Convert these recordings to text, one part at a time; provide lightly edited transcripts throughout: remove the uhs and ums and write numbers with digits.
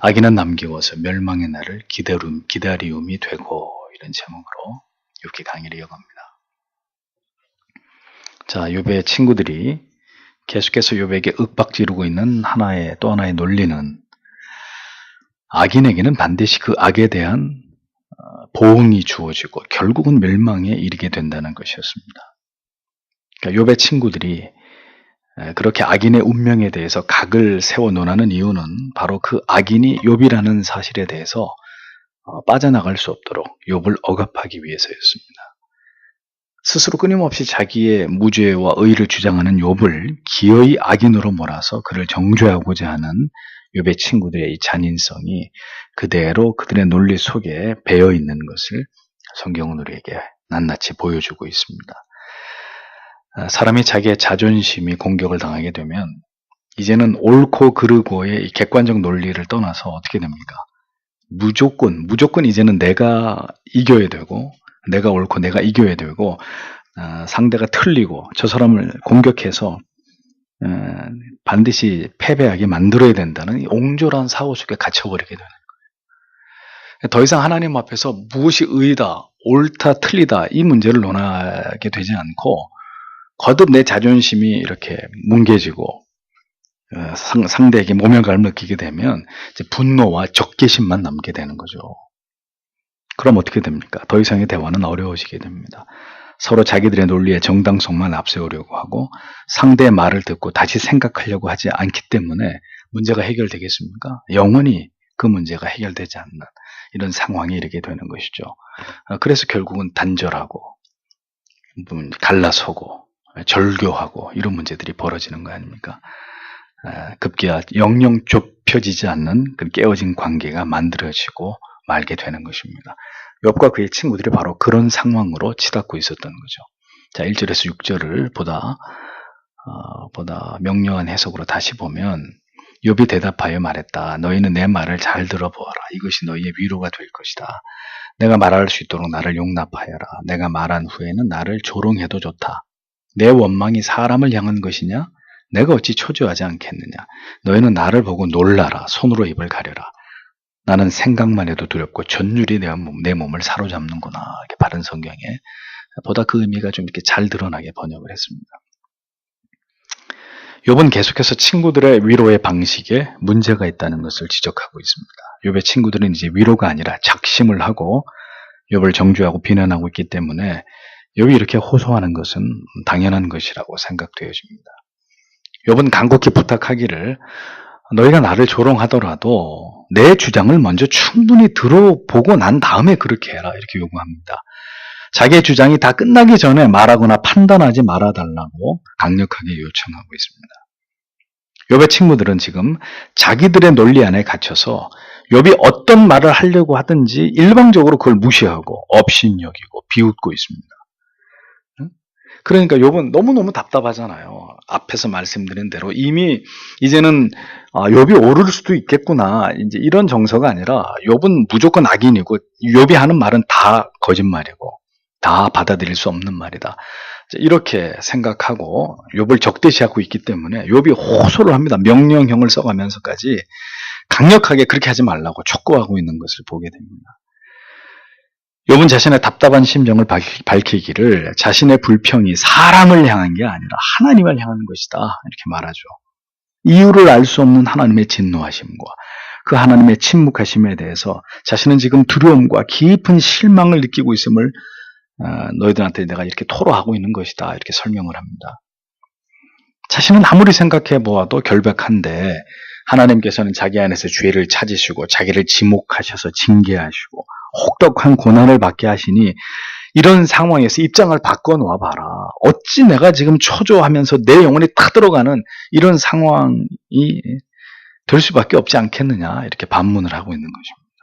악인은 남겨워서 멸망의 날을 기다리움이 되고, 이런 제목으로 욥기 강의를 이어갑니다. 자, 욥의 친구들이 계속해서 욥에게 윽박지르고 있는 또 하나의 논리는 악인에게는 반드시 그 악에 대한 보응이 주어지고 결국은 멸망에 이르게 된다는 것이었습니다. 그러니까 욥의 친구들이 그렇게 악인의 운명에 대해서 각을 세워 논하는 이유는 바로 그 악인이 욥이라는 사실에 대해서 빠져나갈 수 없도록 욥을 억압하기 위해서였습니다. 스스로 끊임없이 자기의 무죄와 의를 주장하는 욥을 기어이 악인으로 몰아서 그를 정죄하고자 하는 욥의 친구들의 이 잔인성이 그대로 그들의 논리 속에 배어 있는 것을 성경은 우리에게 낱낱이 보여주고 있습니다. 사람이 자기의 자존심이 공격을 당하게 되면 이제는 옳고 그르고의 이 객관적 논리를 떠나서 어떻게 됩니까? 무조건 이제는 내가 이겨야 되고, 내가 옳고 내가 이겨야 되고, 상대가 틀리고 저 사람을 공격해서 반드시 패배하게 만들어야 된다는 이 옹졸한 사고 속에 갇혀버리게 되는 거예요. 더 이상 하나님 앞에서 무엇이 의다, 옳다, 틀리다 이 문제를 논하게 되지 않고 거듭 내 자존심이 이렇게 뭉개지고 상대에게 모멸감을 느끼게 되면 이제 분노와 적개심만 남게 되는 거죠. 그럼 어떻게 됩니까? 더 이상의 대화는 어려워지게 됩니다. 서로 자기들의 논리의 정당성만 앞세우려고 하고 상대의 말을 듣고 다시 생각하려고 하지 않기 때문에 문제가 해결되겠습니까? 영원히 그 문제가 해결되지 않는 이런 상황에 이르게 되는 것이죠. 그래서 결국은 단절하고 갈라서고 절교하고 이런 문제들이 벌어지는 거 아닙니까? 급기야 영영 좁혀지지 않는 그 깨어진 관계가 만들어지고 말게 되는 것입니다. 욥과 그의 친구들이 바로 그런 상황으로 치닫고 있었던 거죠. 자, 1절에서 6절을 보다 명료한 해석으로 다시 보면 욥이 대답하여 말했다. 너희는 내 말을 잘 들어보아라. 이것이 너희의 위로가 될 것이다. 내가 말할 수 있도록 나를 용납하여라. 내가 말한 후에는 나를 조롱해도 좋다. 내 원망이 사람을 향한 것이냐? 내가 어찌 초조하지 않겠느냐? 너희는 나를 보고 놀라라. 손으로 입을 가려라. 나는 생각만 해도 두렵고 전율이 내 몸을 사로잡는구나. 이렇게 바른 성경에 보다 그 의미가 좀 이렇게 잘 드러나게 번역을 했습니다. 욥은 계속해서 친구들의 위로의 방식에 문제가 있다는 것을 지적하고 있습니다. 욥의 친구들은 이제 위로가 아니라 작심을 하고 욥을 정죄하고 비난하고 있기 때문에 욥이 이렇게 호소하는 것은 당연한 것이라고 생각되어집니다. 욥은 간곡히 부탁하기를 너희가 나를 조롱하더라도 내 주장을 먼저 충분히 들어보고 난 다음에 그렇게 해라 이렇게 요구합니다. 자기의 주장이 다 끝나기 전에 말하거나 판단하지 말아달라고 강력하게 요청하고 있습니다. 욥의 친구들은 지금 자기들의 논리 안에 갇혀서 욥이 어떤 말을 하려고 하든지 일방적으로 그걸 무시하고 업신여기고 비웃고 있습니다. 그러니까 욥은 너무너무 답답하잖아요. 앞에서 말씀드린 대로 이미 이제는 욥이 오를 수도 있겠구나. 이제 이런 정서가 아니라 욥은 무조건 악인이고 욥이 하는 말은 다 거짓말이고 다 받아들일 수 없는 말이다. 이렇게 생각하고 욥을 적대시하고 있기 때문에 욥이 호소를 합니다. 명령형을 써가면서까지 강력하게 그렇게 하지 말라고 촉구하고 있는 것을 보게 됩니다. 욥은 자신의 답답한 심정을 밝히기를 자신의 불평이 사람을 향한 게 아니라 하나님을 향한 것이다 이렇게 말하죠. 이유를 알 수 없는 하나님의 진노하심과 그 하나님의 침묵하심에 대해서 자신은 지금 두려움과 깊은 실망을 느끼고 있음을 너희들한테 내가 이렇게 토로하고 있는 것이다 이렇게 설명을 합니다. 자신은 아무리 생각해 보아도 결백한데 하나님께서는 자기 안에서 죄를 찾으시고 자기를 지목하셔서 징계하시고 혹독한 고난을 받게 하시니 이런 상황에서 입장을 바꿔놓아 봐라. 어찌 내가 지금 초조하면서 내 영혼이 탁 들어가는 이런 상황이 될 수밖에 없지 않겠느냐 이렇게 반문을 하고 있는 것입니다.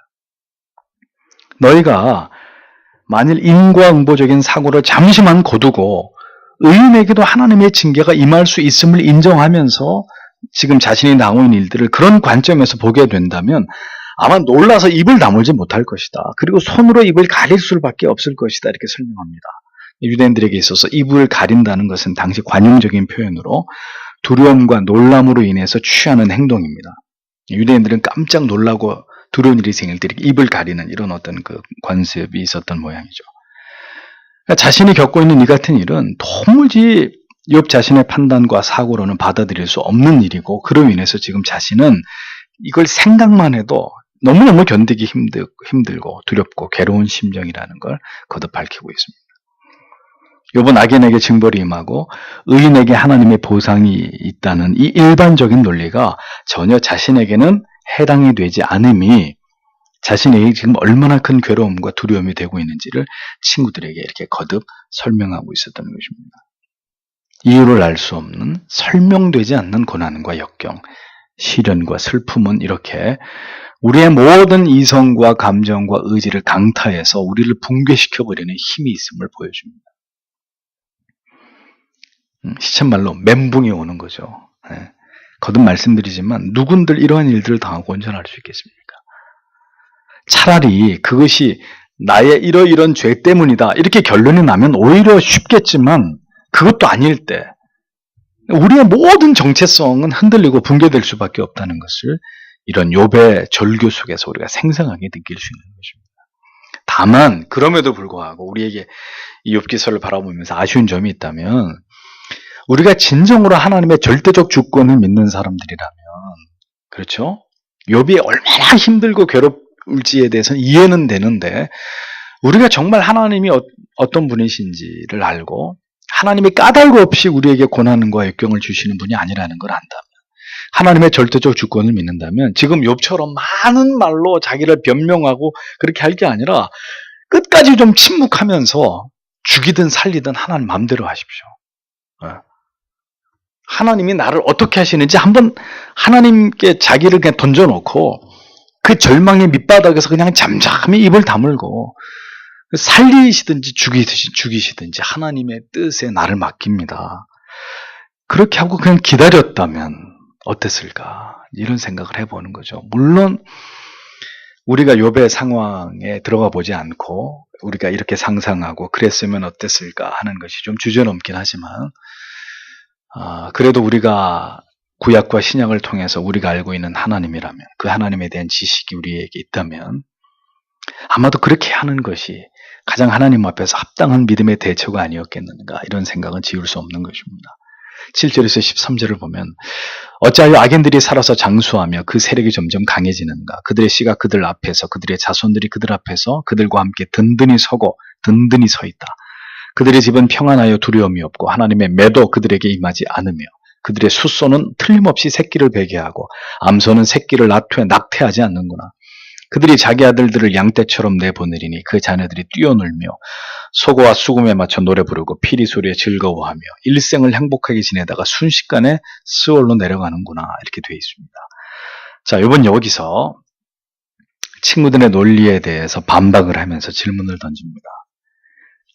너희가 만일 인과응보적인 사고를 잠시만 거두고 의인에게도 하나님의 징계가 임할 수 있음을 인정하면서 지금 자신이 나온 일들을 그런 관점에서 보게 된다면 아마 놀라서 입을 다물지 못할 것이다. 그리고 손으로 입을 가릴 수밖에 없을 것이다. 이렇게 설명합니다. 유대인들에게 있어서 입을 가린다는 것은 당시 관용적인 표현으로 두려움과 놀람으로 인해서 취하는 행동입니다. 유대인들은 깜짝 놀라고 두려운 일이 생길 때 이렇게 입을 가리는 이런 어떤 그 관습이 있었던 모양이죠. 그러니까 자신이 겪고 있는 이 같은 일은 도무지 욥 자신의 판단과 사고로는 받아들일 수 없는 일이고, 그로 인해서 지금 자신은 이걸 생각만 해도 너무너무 견디기 힘들고 두렵고 괴로운 심정이라는 걸 거듭 밝히고 있습니다. 욥은 악인에게 징벌이 임하고 의인에게 하나님의 보상이 있다는 이 일반적인 논리가 전혀 자신에게는 해당이 되지 않음이 자신에게 지금 얼마나 큰 괴로움과 두려움이 되고 있는지를 친구들에게 이렇게 거듭 설명하고 있었던 것입니다. 이유를 알 수 없는, 설명되지 않는 고난과 역경, 시련과 슬픔은 이렇게 우리의 모든 이성과 감정과 의지를 강타해서 우리를 붕괴시켜버리는 힘이 있음을 보여줍니다. 시쳇말로 멘붕이 오는 거죠. 거듭 말씀드리지만 누군들 이러한 일들을 당하고 온전할 수 있겠습니까? 차라리 그것이 나의 이러이런 죄 때문이다 이렇게 결론이 나면 오히려 쉽겠지만, 그것도 아닐 때 우리의 모든 정체성은 흔들리고 붕괴될 수밖에 없다는 것을 이런 욥의 절규 속에서 우리가 생생하게 느낄 수 있는 것입니다. 다만 그럼에도 불구하고 우리에게 이 욥기서를 바라보면서 아쉬운 점이 있다면, 우리가 진정으로 하나님의 절대적 주권을 믿는 사람들이라면, 그렇죠? 욥이 얼마나 힘들고 괴롭을지에 대해서는 이해는 되는데, 우리가 정말 하나님이 어떤 분이신지를 알고 하나님이 까닭 없이 우리에게 고난과 역경을 주시는 분이 아니라는 걸 안다면, 하나님의 절대적 주권을 믿는다면 지금 욥처럼 많은 말로 자기를 변명하고 그렇게 할 게 아니라 끝까지 좀 침묵하면서 죽이든 살리든 하나님 마음대로 하십시오. 하나님이 나를 어떻게 하시는지 한번 하나님께 자기를 그냥 던져놓고 그 절망의 밑바닥에서 그냥 잠잠히 입을 다물고 살리시든지 죽이시든지 하나님의 뜻에 나를 맡깁니다. 그렇게 하고 그냥 기다렸다면 어땠을까? 이런 생각을 해보는 거죠. 물론 우리가 욥의 상황에 들어가 보지 않고 우리가 이렇게 상상하고 그랬으면 어땠을까 하는 것이 좀 주저넘긴 하지만, 그래도 우리가 구약과 신약을 통해서 우리가 알고 있는 하나님이라면, 그 하나님에 대한 지식이 우리에게 있다면 아마도 그렇게 하는 것이 가장 하나님 앞에서 합당한 믿음의 대처가 아니었겠는가, 이런 생각은 지울 수 없는 것입니다. 7절에서 13절을 보면, 어찌하여 악인들이 살아서 장수하며 그 세력이 점점 강해지는가. 그들의 씨가 그들 앞에서, 그들의 자손들이 그들 앞에서 그들과 함께 든든히 서고 든든히 서 있다. 그들의 집은 평안하여 두려움이 없고 하나님의 매도 그들에게 임하지 않으며, 그들의 숫소는 틀림없이 새끼를 베게 하고 암소는 새끼를 낙태하지 않는구나. 그들이 자기 아들들을 양떼처럼 내보내리니 그 자녀들이 뛰어놀며 소고와 수금에 맞춰 노래 부르고 피리 소리에 즐거워하며 일생을 행복하게 지내다가 순식간에 스올로 내려가는구나, 이렇게 되어 있습니다. 자, 이번 여기서 친구들의 논리에 대해서 반박을 하면서 질문을 던집니다.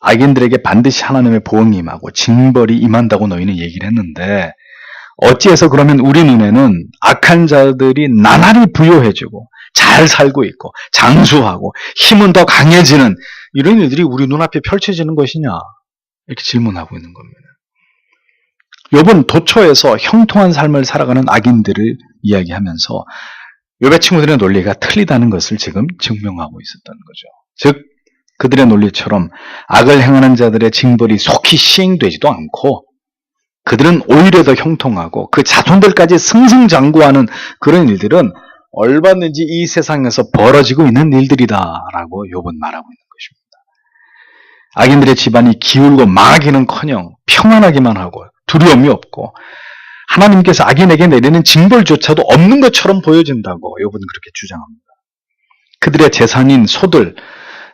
악인들에게 반드시 하나님의 보응이 임하고 징벌이 임한다고 너희는 얘기를 했는데, 어찌해서 그러면 우리 눈에는 악한 자들이 나날이 부요해지고 잘 살고 있고 장수하고 힘은 더 강해지는 이런 일들이 우리 눈앞에 펼쳐지는 것이냐, 이렇게 질문하고 있는 겁니다. 욥은 도처에서 형통한 삶을 살아가는 악인들을 이야기하면서 욥의 친구들의 논리가 틀리다는 것을 지금 증명하고 있었던 거죠. 즉 그들의 논리처럼 악을 행하는 자들의 징벌이 속히 시행되지도 않고, 그들은 오히려 더 형통하고 그 자손들까지 승승장구하는 그런 일들은 얼마든지 이 세상에서 벌어지고 있는 일들이다라고 욥은 말하고 있는 것입니다. 악인들의 집안이 기울고 망하기는커녕 평안하기만 하고 두려움이 없고 하나님께서 악인에게 내리는 징벌조차도 없는 것처럼 보여진다고 욥은 그렇게 주장합니다. 그들의 재산인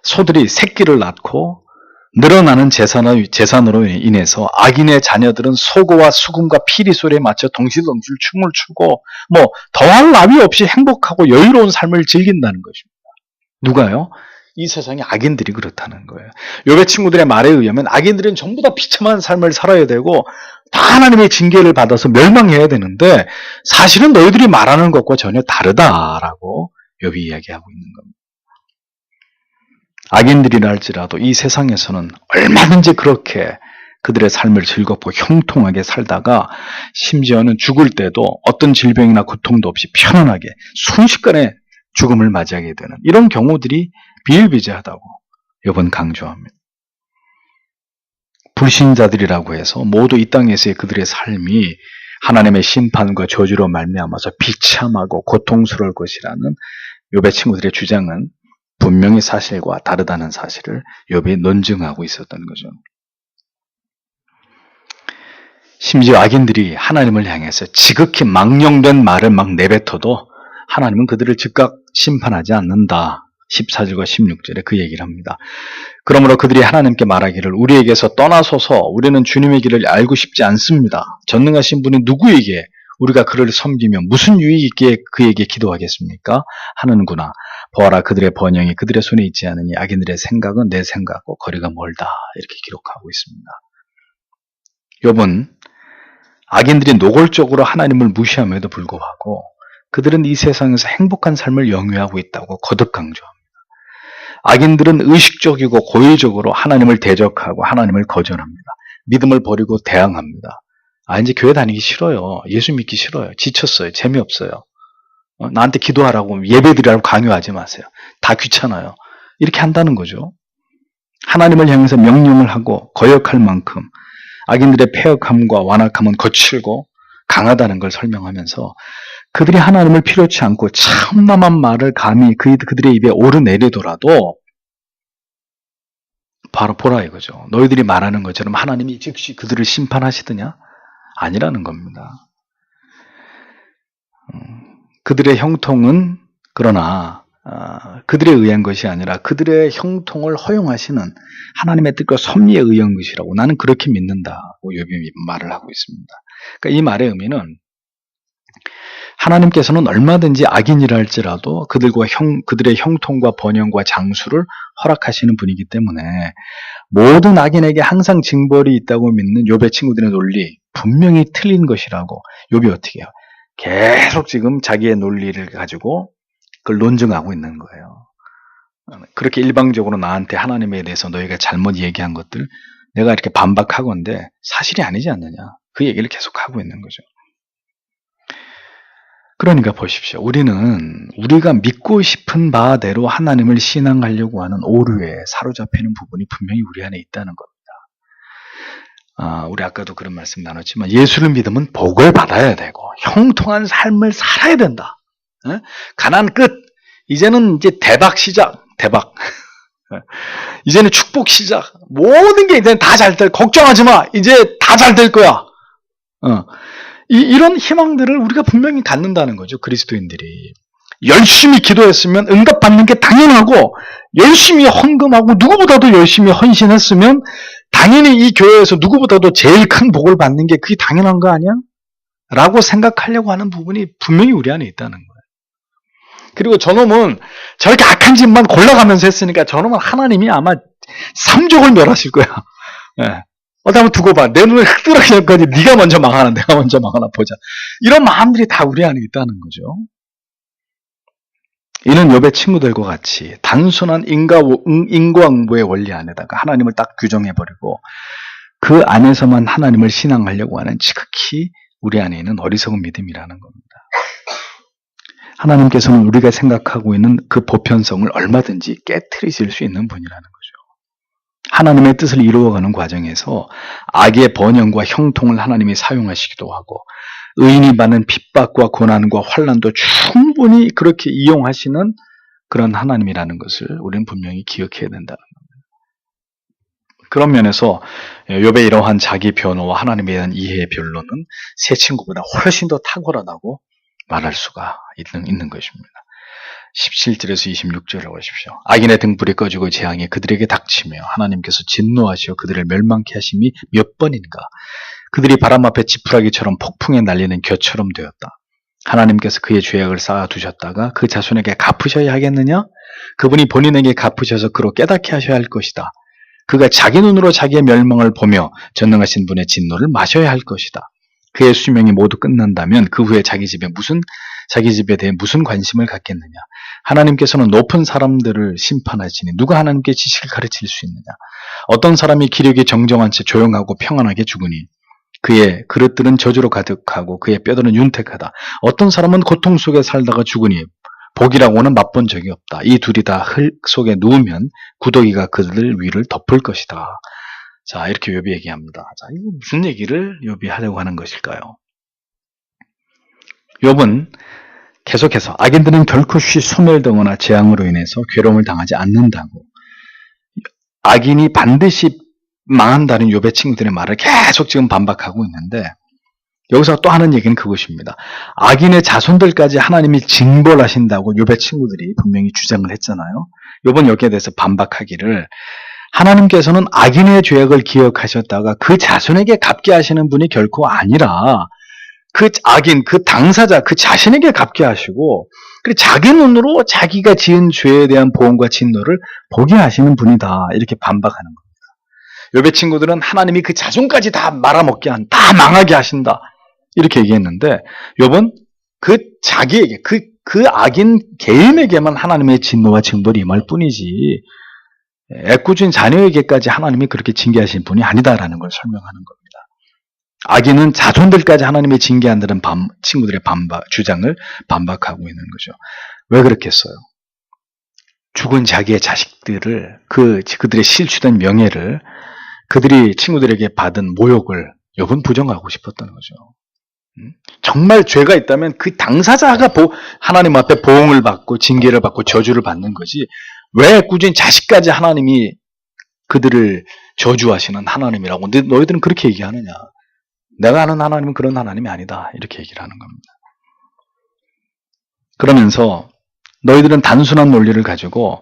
소들이 새끼를 낳고 늘어나는 재산으로 인해서 악인의 자녀들은 소고와 수금과 피리 소리에 맞춰 덩실덩실 춤을 추고 더할 나위 없이 행복하고 여유로운 삶을 즐긴다는 것입니다. 누가요? 이 세상의 악인들이 그렇다는 거예요. 욥의 친구들의 말에 의하면 악인들은 전부 다 비참한 삶을 살아야 되고 다 하나님의 징계를 받아서 멸망해야 되는데, 사실은 너희들이 말하는 것과 전혀 다르다라고 욥이 이야기하고 있는 겁니다. 악인들이라 할지라도 이 세상에서는 얼마든지 그렇게 그들의 삶을 즐겁고 형통하게 살다가 심지어는 죽을 때도 어떤 질병이나 고통도 없이 편안하게 순식간에 죽음을 맞이하게 되는 이런 경우들이 비일비재하다고 욥은 강조합니다. 불신자들이라고 해서 모두 이 땅에서의 그들의 삶이 하나님의 심판과 저주로 말미암아서 비참하고 고통스러울 것이라는 욥의 친구들의 주장은 분명히 사실과 다르다는 사실을 욥이 논증하고 있었던 거죠. 심지어 악인들이 하나님을 향해서 지극히 망령된 말을 막 내뱉어도 하나님은 그들을 즉각 심판하지 않는다. 14절과 16절에 그 얘기를 합니다. 그러므로 그들이 하나님께 말하기를 우리에게서 떠나소서 우리는 주님의 길을 알고 싶지 않습니다. 전능하신 분이 누구에게 우리가 그를 섬기며 무슨 유익이 있기에 그에게 기도하겠습니까? 하는구나. 보아라 그들의 번영이 그들의 손에 있지 않으니 악인들의 생각은 내 생각과 거리가 멀다. 이렇게 기록하고 있습니다. 욥은 악인들이 노골적으로 하나님을 무시함에도 불구하고 그들은 이 세상에서 행복한 삶을 영위하고 있다고 거듭 강조합니다. 악인들은 의식적이고 고의적으로 하나님을 대적하고 하나님을 거절합니다. 믿음을 버리고 대항합니다. 이제 교회 다니기 싫어요. 예수 믿기 싫어요. 지쳤어요. 재미없어요. 나한테 기도하라고 예배드리라고 강요하지 마세요. 다 귀찮아요. 이렇게 한다는 거죠. 하나님을 향해서 명령을 하고 거역할 만큼 악인들의 패역함과 완악함은 거칠고 강하다는 걸 설명하면서 그들이 하나님을 필요치 않고 참남한 말을 감히 그들의 입에 오르내리더라도 바로 보라 이거죠. 너희들이 말하는 것처럼 하나님이 즉시 그들을 심판하시더냐? 아니라는 겁니다. 그들의 형통은 그러나 그들에 의한 것이 아니라 그들의 형통을 허용하시는 하나님의 뜻과 섭리에 의한 것이라고 나는 그렇게 믿는다고 욥이 말을 하고 있습니다. 그러니까 이 말의 의미는 하나님께서는 얼마든지 악인이라 할지라도 그들의 형통과 번영과 장수를 허락하시는 분이기 때문에 모든 악인에게 항상 징벌이 있다고 믿는 욥의 친구들의 논리 분명히 틀린 것이라고 욥이 어떻게 해요? 계속 지금 자기의 논리를 가지고 그걸 논증하고 있는 거예요. 그렇게 일방적으로 나한테 하나님에 대해서 너희가 잘못 얘기한 것들 내가 이렇게 반박하건대 사실이 아니지 않느냐. 그 얘기를 계속 하고 있는 거죠. 그러니까 보십시오. 우리가 믿고 싶은 바대로 하나님을 신앙하려고 하는 오류에 사로잡히는 부분이 분명히 우리 안에 있다는 겁니다. 우리 아까도 그런 말씀 나눴지만 예수를 믿으면 복을 받아야 되고 형통한 삶을 살아야 된다. 가난 끝. 이제는 이제 대박 시작. 대박. 이제는 축복 시작. 모든 게 이제는 다 잘 될. 걱정하지 마. 이제 다 잘 될 거야. 이런 희망들을 우리가 분명히 갖는다는 거죠. 그리스도인들이. 열심히 기도했으면 응답받는 게 당연하고 열심히 헌금하고 누구보다도 열심히 헌신했으면 당연히 이 교회에서 누구보다도 제일 큰 복을 받는 게 그게 당연한 거 아니야? 라고 생각하려고 하는 부분이 분명히 우리 안에 있다는 거예요. 그리고 저놈은 저렇게 악한 짓만 골라가면서 했으니까 저놈은 하나님이 아마 삼족을 멸하실 거야. 예. 한번 두고 봐. 내 눈을 흙들어기 전까지 네가 먼저 망하나 내가 먼저 망하나 보자. 이런 마음들이 다 우리 안에 있다는 거죠. 이는 욥의 친구들과 같이 단순한 인과응보의 원리 안에다가 하나님을 딱 규정해버리고 그 안에서만 하나님을 신앙하려고 하는 지극히 우리 안에 있는 어리석은 믿음이라는 겁니다. 하나님께서는 우리가 생각하고 있는 그 보편성을 얼마든지 깨트리실 수 있는 분이라는 거죠. 하나님의 뜻을 이루어가는 과정에서 악의 번영과 형통을 하나님이 사용하시기도 하고 의인이 받는 핍박과 고난과 환난도 충분히 그렇게 이용하시는 그런 하나님이라는 것을 우리는 분명히 기억해야 된다는 겁니다. 그런 면에서 욥의 이러한 자기 변호와 하나님에 대한 이해의 변론은 세 친구보다 훨씬 더 탁월하다고 말할 수가 있는 것입니다. 17절에서 26절을 보십시오. 악인의 등불이 꺼지고 재앙이 그들에게 닥치며 하나님께서 진노하시어 그들을 멸망케 하심이 몇 번인가. 그들이 바람 앞에 지푸라기처럼 폭풍에 날리는 겨처럼 되었다. 하나님께서 그의 죄악을 쌓아두셨다가 그 자손에게 갚으셔야 하겠느냐? 그분이 본인에게 갚으셔서 그로 깨닫게 하셔야 할 것이다. 그가 자기 눈으로 자기의 멸망을 보며 전능하신 분의 진노를 마셔야 할 것이다. 그의 수명이 모두 끝난다면 그 후에 자기 집에 무슨 자기 집에 대해 무슨 관심을 갖겠느냐. 하나님께서는 높은 사람들을 심판하시니 누가 하나님께 지식을 가르칠 수 있느냐. 어떤 사람이 기력이 정정한 채 조용하고 평안하게 죽으니 그의 그릇들은 저주로 가득하고 그의 뼈들은 윤택하다. 어떤 사람은 고통 속에 살다가 죽으니 복이라고는 맛본 적이 없다. 이 둘이 다 흙 속에 누우면 구더기가 그들 위를 덮을 것이다. 자, 이렇게 욥이 얘기합니다. 자, 이거 무슨 얘기를 욥이 하려고 하는 것일까요? 욥은 계속해서 악인들은 결코 소멸되거나 재앙으로 인해서 괴로움을 당하지 않는다고, 악인이 반드시 망한다는 욥의 친구들의 말을 계속 지금 반박하고 있는데, 여기서 또 하는 얘기는 그것입니다. 악인의 자손들까지 하나님이 징벌하신다고 욥의 친구들이 분명히 주장을 했잖아요. 욥은 여기에 대해서 반박하기를, 하나님께서는 악인의 죄악을 기억하셨다가 그 자손에게 갚게 하시는 분이 결코 아니라 그 악인, 그 당사자, 그 자신에게 갚게 하시고, 그리고 자기 눈으로 자기가 지은 죄에 대한 보응과 진노를 보게 하시는 분이다. 이렇게 반박하는 겁니다. 욥의 친구들은 하나님이 그 자손까지 다 말아먹게 다 망하게 하신다. 이렇게 얘기했는데, 욥은 그 자기에게, 그 악인 개인에게만 하나님의 진노와 징벌이 임할 뿐이지, 애꿎은 자녀에게까지 하나님이 그렇게 징계하신 분이 아니다라는 걸 설명하는 겁니다. 악인은 자손들까지 하나님의 징계한다는 친구들의 주장을 반박하고 있는 거죠. 왜 그렇겠어요? 죽은 자기의 자식들을, 그들의 실추된 명예를, 그들이 친구들에게 받은 모욕을 욥은 부정하고 싶었던 거죠. 정말 죄가 있다면 그 당사자가 하나님 앞에 보응을 받고 징계를 받고 저주를 받는 거지, 왜 꾸준히 자식까지 하나님이 그들을 저주하시는 하나님이라고 너희들은 그렇게 얘기하느냐. 내가 아는 하나님은 그런 하나님이 아니다. 이렇게 얘기를 하는 겁니다. 그러면서 너희들은 단순한 논리를 가지고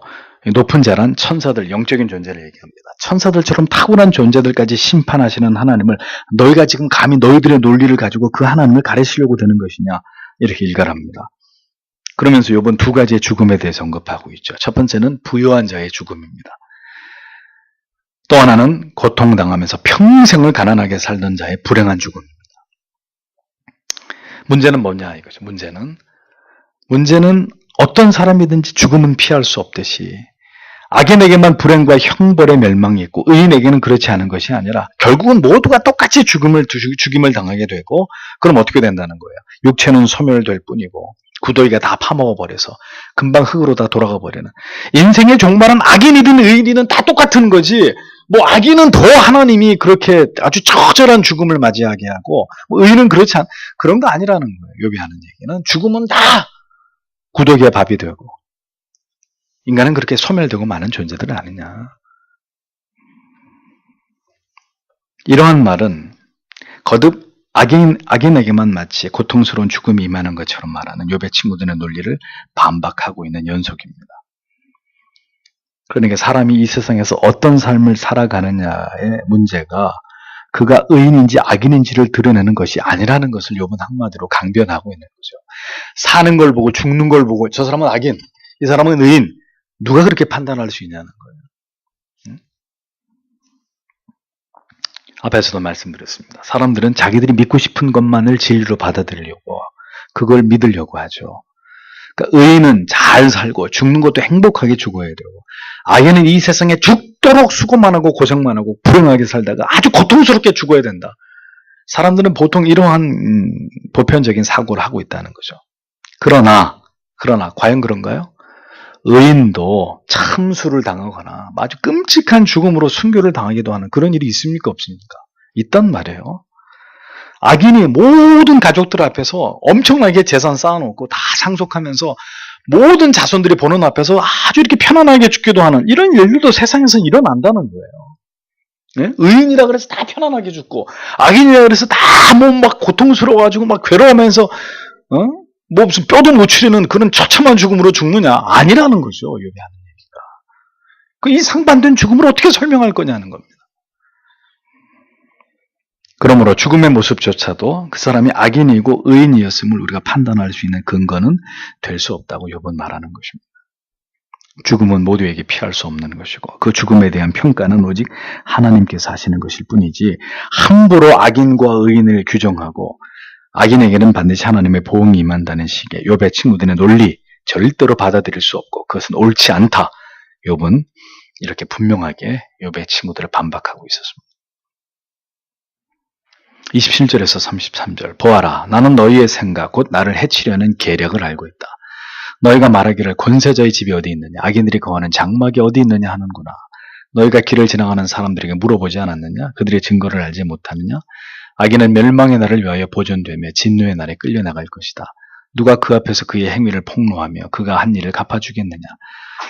높은 자란 천사들, 영적인 존재를 얘기합니다. 천사들처럼 탁월한 존재들까지 심판하시는 하나님을 너희가 지금 감히 너희들의 논리를 가지고 그 하나님을 가르치려고 드는 것이냐. 이렇게 일갈합니다. 그러면서 욥은 두 가지의 죽음에 대해서 언급하고 있죠. 첫 번째는 부유한 자의 죽음입니다. 또 하나는 고통당하면서 평생을 가난하게 살던 자의 불행한 죽음입니다. 문제는 뭐냐 이거죠. 문제는 어떤 사람이든지 죽음은 피할 수 없듯이 악인에게만 불행과 형벌의 멸망이 있고 의인에게는 그렇지 않은 것이 아니라 결국은 모두가 똑같이 죽임을 당하게 되고, 그럼 어떻게 된다는 거예요? 육체는 소멸될 뿐이고 구더기가 다 파먹어버려서 금방 흙으로 다 돌아가 버리는, 인생의 종말은 악인이든 의인이든 다 똑같은 거지, 뭐 악인은 더 하나님이 그렇게 아주 처절한 죽음을 맞이하게 하고 의인은 그렇지 않, 그런 거 아니라는 거예요. 욥이 하는 얘기는 죽음은 다 구더기의 밥이 되고 인간은 그렇게 소멸되고 많은 존재들은 아니냐. 이러한 말은 거듭 악인에게만 마치 고통스러운 죽음이 임하는 것처럼 말하는 욥의 친구들의 논리를 반박하고 있는 연속입니다. 그러니까 사람이 이 세상에서 어떤 삶을 살아가느냐의 문제가 그가 의인인지 악인인지를 드러내는 것이 아니라는 것을 욥은 한마디로 강변하고 있는 거죠. 사는 걸 보고 죽는 걸 보고 저 사람은 악인, 이 사람은 의인, 누가 그렇게 판단할 수 있냐는 거예요. 앞에서도 말씀드렸습니다. 사람들은 자기들이 믿고 싶은 것만을 진리로 받아들이려고, 그걸 믿으려고 하죠. 그러니까 의인은 잘 살고 죽는 것도 행복하게 죽어야 되고, 악인은 이 세상에 죽도록 수고만 하고 고생만 하고 불행하게 살다가 아주 고통스럽게 죽어야 된다. 사람들은 보통 이러한 보편적인 사고를 하고 있다는 거죠. 그러나 과연 그런가요? 의인도 참수를 당하거나 아주 끔찍한 죽음으로 순교를 당하기도 하는 그런 일이 있습니까? 없습니까? 있단 말이에요. 악인이 모든 가족들 앞에서 엄청나게 재산 쌓아놓고 다 상속하면서 모든 자손들이 보는 앞에서 아주 이렇게 편안하게 죽기도 하는 이런 일들도 세상에서 일어난다는 거예요. 네? 의인이라 그래서 다 편안하게 죽고 악인이라 그래서 다 막 고통스러워가지고 막 괴로워하면서 뭐 무슨 뼈도 못 추리는 그런 처참한 죽음으로 죽느냐? 아니라는 거죠. 욥이 하는 얘기가. 이 상반된 죽음을 어떻게 설명할 거냐는 겁니다. 그러므로 죽음의 모습조차도 그 사람이 악인이고 의인이었음을 우리가 판단할 수 있는 근거는 될 수 없다고 욥은 말하는 것입니다. 죽음은 모두에게 피할 수 없는 것이고 그 죽음에 대한 평가는 오직 하나님께서 하시는 것일 뿐이지 함부로 악인과 의인을 규정하고 악인에게는 반드시 하나님의 보응이 임한다는 식의 욥의 친구들의 논리 절대로 받아들일 수 없고 그것은 옳지 않다. 욥은 이렇게 분명하게 욥의 친구들을 반박하고 있었습니다. 27절에서 33절 보아라 나는 너희의 생각 곧 나를 해치려는 계략을 알고 있다. 너희가 말하기를 권세자의 집이 어디 있느냐 악인들이 거하는 장막이 어디 있느냐 하는구나. 너희가 길을 지나가는 사람들에게 물어보지 않았느냐 그들의 증거를 알지 못하느냐 악인은 멸망의 날을 위하여 보존되며 진노의 날에 끌려나갈 것이다. 누가 그 앞에서 그의 행위를 폭로하며 그가 한 일을 갚아주겠느냐.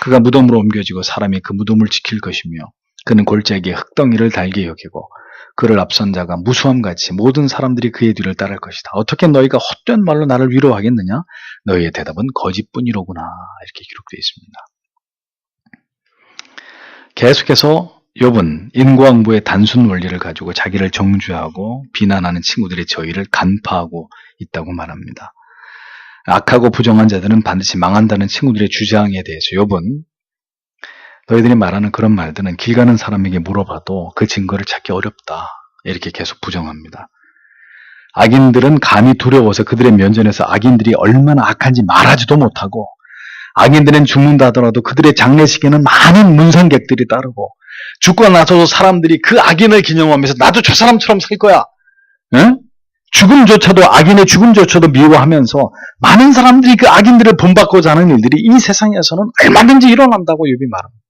그가 무덤으로 옮겨지고 사람이 그 무덤을 지킬 것이며 그는 골짜기에 흙덩이를 달게 여기고 그를 앞선 자가 무수함같이 모든 사람들이 그의 뒤를 따를 것이다. 어떻게 너희가 헛된 말로 나를 위로하겠느냐. 너희의 대답은 거짓뿐이로구나. 이렇게 기록되어 있습니다. 계속해서 욥은 인과응보의 단순 원리를 가지고 자기를 정죄하고 비난하는 친구들의 저희를 간파하고 있다고 말합니다. 악하고 부정한 자들은 반드시 망한다는 친구들의 주장에 대해서 욥은 너희들이 말하는 그런 말들은 길 가는 사람에게 물어봐도 그 증거를 찾기 어렵다. 이렇게 계속 부정합니다. 악인들은 감히 두려워서 그들의 면전에서 악인들이 얼마나 악한지 말하지도 못하고 악인들은 죽는다 하더라도 그들의 장례식에는 많은 문상객들이 따르고 죽고 나서도 사람들이 그 악인을 기념하면서 나도 저 사람처럼 살 거야. 응? 죽음조차도 악인의 죽음조차도 미워하면서 많은 사람들이 그 악인들을 본받고자 하는 일들이 이 세상에서는 얼마든지 일어난다고 욥이 말합니다.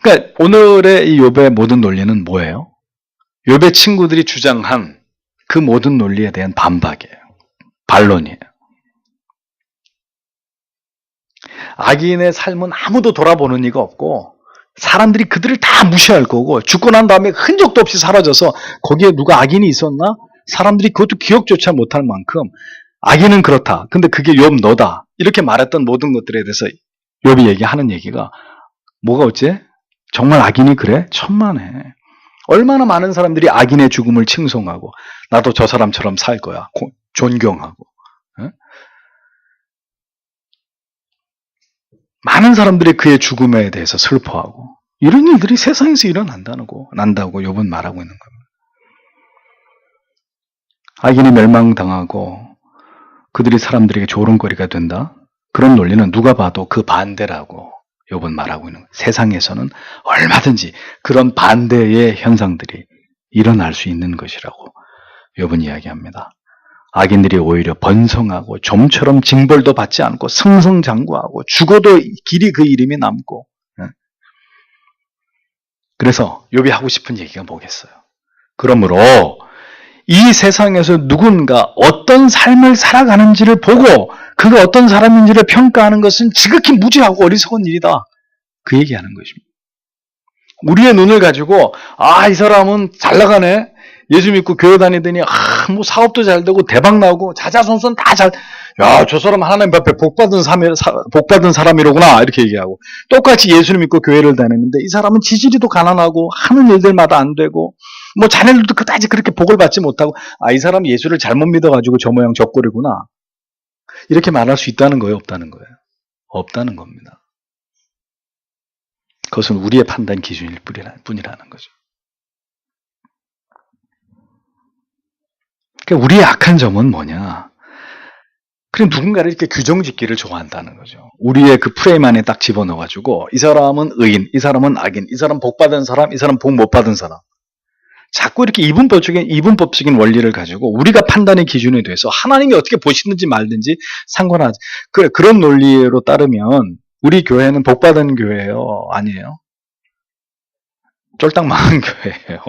그러니까 오늘의 이 욥의 모든 논리는 뭐예요? 욥의 친구들이 주장한 그 모든 논리에 대한 반박이에요. 반론이에요. 악인의 삶은 아무도 돌아보는 이가 없고 사람들이 그들을 다 무시할 거고 죽고 난 다음에 흔적도 없이 사라져서 거기에 누가 악인이 있었나? 사람들이 그것도 기억조차 못할 만큼 악인은 그렇다. 근데 그게 욥 너다. 이렇게 말했던 모든 것들에 대해서 욥이 얘기하는 얘기가 뭐가 어째? 정말 악인이 그래? 천만에. 얼마나 많은 사람들이 악인의 죽음을 칭송하고 나도 저 사람처럼 살 거야. 존경하고. 에? 많은 사람들이 그의 죽음에 대해서 슬퍼하고 이런 일들이 세상에서 난다고 욥은 말하고 있는 겁니다. 악인이 멸망당하고 그들이 사람들에게 조롱거리가 된다? 그런 논리는 누가 봐도 그 반대라고 욥은 말하고 있는 거예요. 세상에서는 얼마든지 그런 반대의 현상들이 일어날 수 있는 것이라고 욥은 이야기합니다. 악인들이 오히려 번성하고 좀처럼 징벌도 받지 않고 승승장구하고 죽어도 길이 그 이름이 남고. 그래서 욥이 하고 싶은 얘기가 뭐겠어요? 그러므로 이 세상에서 누군가 어떤 삶을 살아가는지를 보고 그가 어떤 사람인지를 평가하는 것은 지극히 무지하고 어리석은 일이다. 그 얘기하는 것입니다. 우리의 눈을 가지고 이 사람은 잘 나가네. 예수 믿고 교회 다니더니 뭐 사업도 잘 되고 대박 나고 자자손손 다 잘. 야, 저 사람 하나님 앞에 복받은 사람이로구나 이렇게 얘기하고 똑같이 예수를 믿고 교회를 다니는데 이 사람은 지지리도 가난하고 하는 일들마다 안 되고 뭐 자녀들도 그다지 그렇게 복을 받지 못하고 이 사람 예수를 잘못 믿어가지고 저 모양 저 꼴이구나 이렇게 말할 수 있다는 거예요? 없다는 거예요? 없다는 겁니다. 그것은 우리의 판단 기준일 뿐이라는 거죠. 그러니까 우리의 악한 점은 뭐냐? 그럼 누군가를 이렇게 규정짓기를 좋아한다는 거죠. 우리의 그 프레임 안에 딱 집어넣어가지고 이 사람은 의인, 이 사람은 악인, 이 사람 복 받은 사람, 이 사람 복 못 받은 사람. 자꾸 이렇게 이분법적인 원리를 가지고 우리가 판단의 기준에 대해서 하나님이 어떻게 보시는지 말든지 상관하지. 그런 논리로 따르면 우리 교회는 복 받은 교회예요? 아니에요? 쫄딱 망한 교회예요.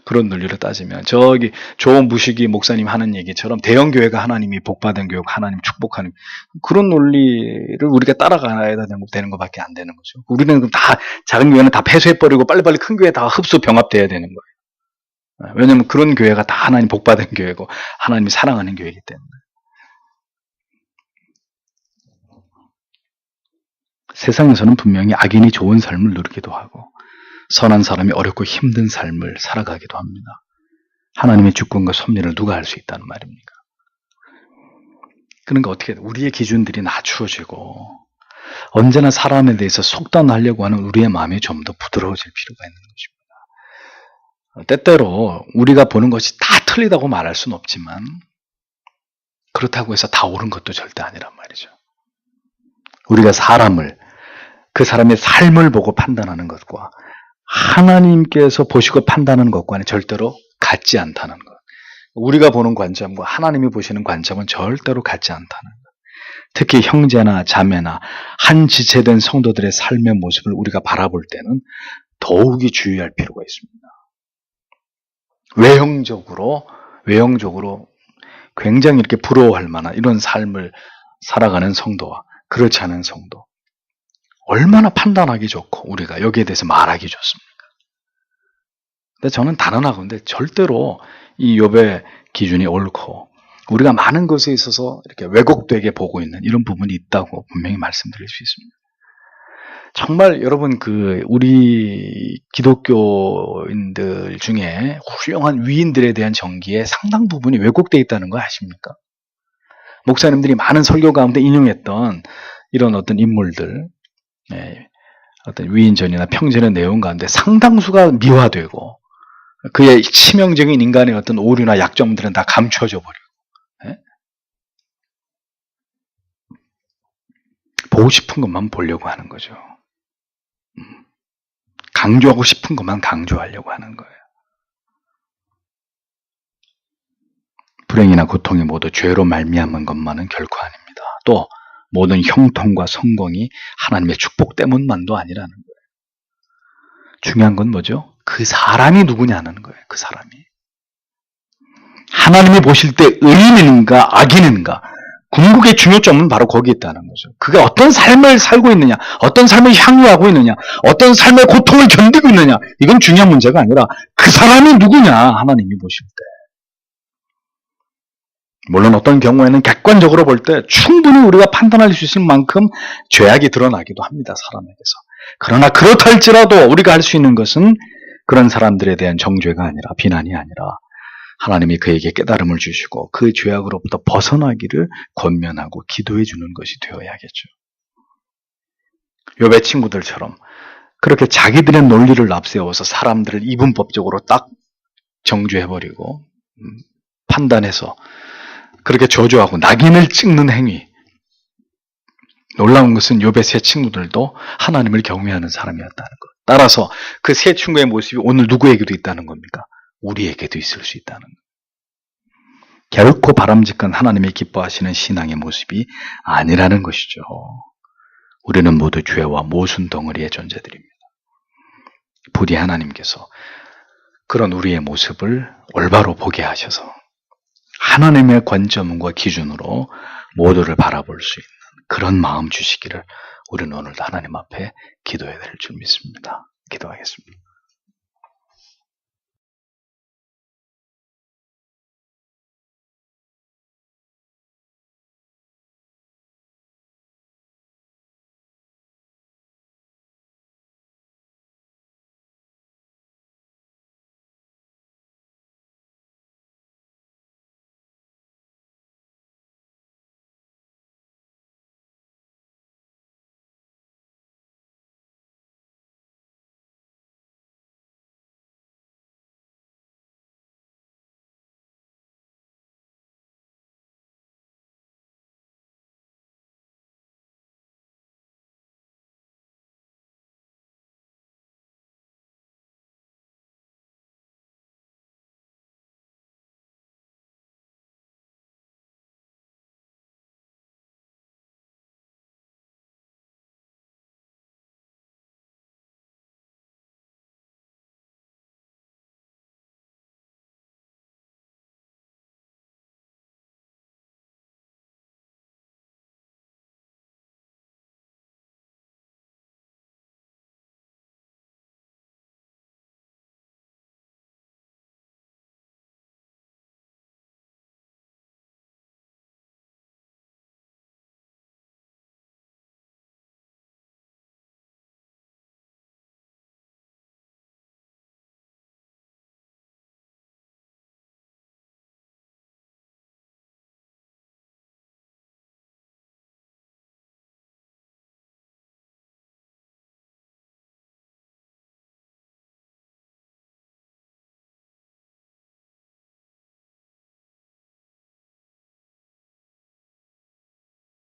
그런 논리로 따지면 저기 조은 부식이 목사님 하는 얘기처럼 대형 교회가 하나님이 복받은 교회고 하나님 축복하는 그런 논리를 우리가 따라가야 되는 것밖에 안 되는 거죠. 우리는 다 작은 교회는 다 폐쇄해버리고 빨리빨리 큰 교회 다 흡수 병합돼야 되는 거예요. 왜냐하면 그런 교회가 다 하나님 복받은 교회고 하나님이 사랑하는 교회이기 때문에. 세상에서는 분명히 악인이 좋은 삶을 누리기도 하고 선한 사람이 어렵고 힘든 삶을 살아가기도 합니다. 하나님의 주권과 섭리를 누가 알 수 있다는 말입니까? 그러니까 어떻게 우리의 기준들이 낮추어지고 언제나 사람에 대해서 속단하려고 하는 우리의 마음이 좀 더 부드러워질 필요가 있는 것입니다. 때때로 우리가 보는 것이 다 틀리다고 말할 수는 없지만 그렇다고 해서 다 옳은 것도 절대 아니란 말이죠. 우리가 사람을, 그 사람의 삶을 보고 판단하는 것과 하나님께서 보시고 판단하는 것과는 절대로 같지 않다는 것. 우리가 보는 관점과 하나님이 보시는 관점은 절대로 같지 않다는 것. 특히 형제나 자매나 한 지체된 성도들의 삶의 모습을 우리가 바라볼 때는 더욱이 주의할 필요가 있습니다. 외형적으로 굉장히 이렇게 부러워할 만한 이런 삶을 살아가는 성도와 그렇지 않은 성도. 얼마나 판단하기 좋고 우리가 여기에 대해서 말하기 좋습니까? 근데 저는 단언하건대 절대로 이 욥의 기준이 옳고 우리가 많은 것에 있어서 이렇게 왜곡되게 보고 있는 이런 부분이 있다고 분명히 말씀드릴 수 있습니다. 정말 여러분 우리 기독교인들 중에 훌륭한 위인들에 대한 정기에 상당 부분이 왜곡되어 있다는 거 아십니까? 목사님들이 많은 설교 가운데 인용했던 이런 어떤 인물들, 어떤 위인전이나 평전의 내용 가운데 상당수가 미화되고 그의 치명적인 인간의 어떤 오류나 약점들은 다 감춰져 버리고 보고 싶은 것만 보려고 하는 거죠. 강조하고 싶은 것만 강조하려고 하는 거예요. 불행이나 고통이 모두 죄로 말미암은 것만은 결코 아닙니다. 또 모든 형통과 성공이 하나님의 축복 때문만도 아니라는 거예요. 중요한 건 뭐죠? 그 사람이 누구냐는 거예요. 그 사람이. 하나님이 보실 때 의인인가 악인인가 궁극의 중요점은 바로 거기에 있다는 거죠. 그가 어떤 삶을 살고 있느냐, 어떤 삶을 향유하고 있느냐, 어떤 삶의 고통을 견디고 있느냐, 이건 중요한 문제가 아니라 그 사람이 누구냐, 하나님이 보실 때. 물론 어떤 경우에는 객관적으로 볼 때 충분히 우리가 판단할 수 있을 만큼 죄악이 드러나기도 합니다, 사람에게서. 그러나 그렇다 할지라도 우리가 할 수 있는 것은 그런 사람들에 대한 정죄가 아니라, 비난이 아니라 하나님이 그에게 깨달음을 주시고 그 죄악으로부터 벗어나기를 권면하고 기도해 주는 것이 되어야겠죠. 욥의 친구들처럼 그렇게 자기들의 논리를 앞세워서 사람들을 이분법적으로 딱 정죄해버리고 판단해서 그렇게 저주하고 낙인을 찍는 행위. 놀라운 것은 욥의 세 친구들도 하나님을 경외하는 사람이었다는 것. 따라서 그 세 친구의 모습이 오늘 누구에게도 있다는 겁니까? 우리에게도 있을 수 있다는 것. 결코 바람직한 하나님이 기뻐하시는 신앙의 모습이 아니라는 것이죠. 우리는 모두 죄와 모순 덩어리의 존재들입니다. 부디 하나님께서 그런 우리의 모습을 올바로 보게 하셔서 하나님의 관점과 기준으로 모두를 바라볼 수 있는 그런 마음 주시기를 우리는 오늘도 하나님 앞에 기도해야 될 줄 믿습니다. 기도하겠습니다.